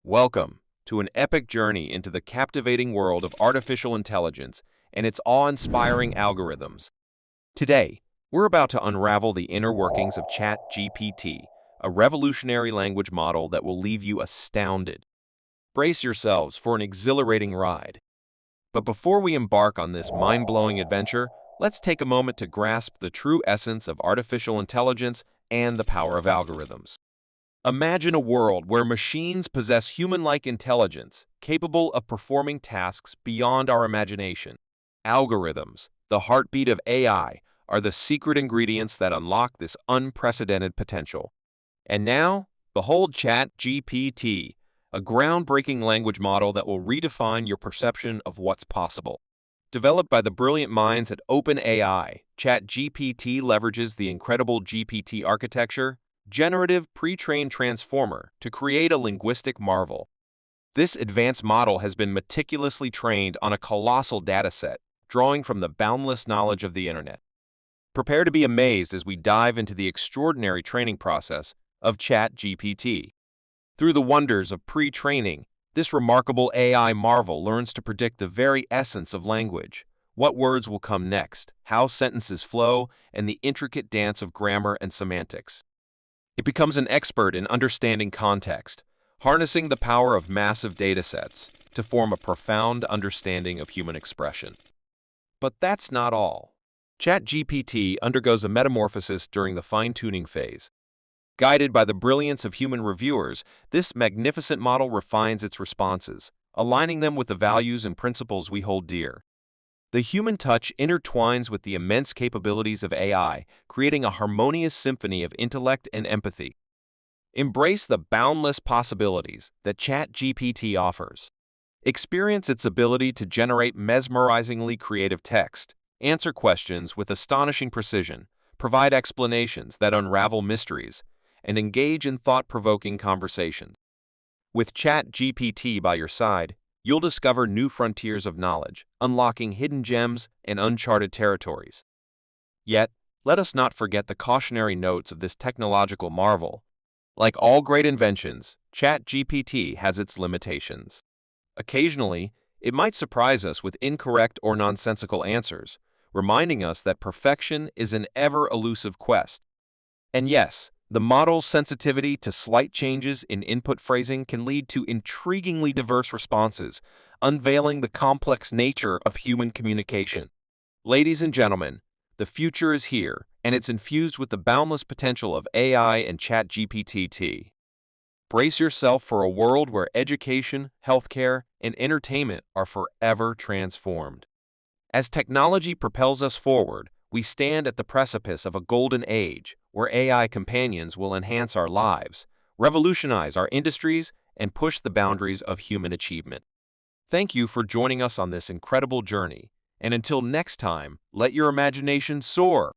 Welcome to an epic journey into the captivating world of artificial intelligence and its awe-inspiring algorithms. Today, we're about to unravel the inner workings of ChatGPT, a revolutionary language model that will leave you astounded. Brace yourselves for an exhilarating ride. But before we embark on this mind-blowing adventure, let's take a moment to grasp the true essence of artificial intelligence and the power of algorithms. Imagine a world where machines possess human-like intelligence, capable of performing tasks beyond our imagination. Algorithms, the heartbeat of AI, are the secret ingredients that unlock this unprecedented potential. And now, behold ChatGPT, a groundbreaking language model that will redefine your perception of what's possible. Developed by the brilliant minds at OpenAI, ChatGPT leverages the incredible GPT architecture, Generative Pre-trained Transformer, to create a linguistic marvel. This advanced model has been meticulously trained on a colossal dataset, drawing from the boundless knowledge of the internet. Prepare to be amazed as we dive into the extraordinary training process of ChatGPT. Through the wonders of pre-training, this remarkable AI marvel learns to predict the very essence of language, what words will come next, how sentences flow, and the intricate dance of grammar and semantics. It becomes an expert in understanding context, harnessing the power of massive datasets to form a profound understanding of human expression. But that's not all. ChatGPT undergoes a metamorphosis during the fine-tuning phase. Guided by the brilliance of human reviewers, this magnificent model refines its responses, aligning them with the values and principles we hold dear. The human touch intertwines with the immense capabilities of AI, creating a harmonious symphony of intellect and empathy. Embrace the boundless possibilities that ChatGPT offers. Experience its ability to generate mesmerizingly creative text, answer questions with astonishing precision, provide explanations that unravel mysteries, and engage in thought-provoking conversations. With ChatGPT by your side, you'll discover new frontiers of knowledge, unlocking hidden gems and uncharted territories. Yet, let us not forget the cautionary notes of this technological marvel. Like all great inventions, ChatGPT has its limitations. Occasionally, it might surprise us with incorrect or nonsensical answers, reminding us that perfection is an ever-elusive quest. And yes, the model's sensitivity to slight changes in input phrasing can lead to intriguingly diverse responses, unveiling the complex nature of human communication. Ladies and gentlemen, the future is here, and it's infused with the boundless potential of AI and ChatGPT. Brace yourself for a world where education, healthcare, and entertainment are forever transformed. As technology propels us forward, we stand at the precipice of a golden age where AI companions will enhance our lives, revolutionize our industries, and push the boundaries of human achievement. Thank you for joining us on this incredible journey, and until next time, let your imagination soar.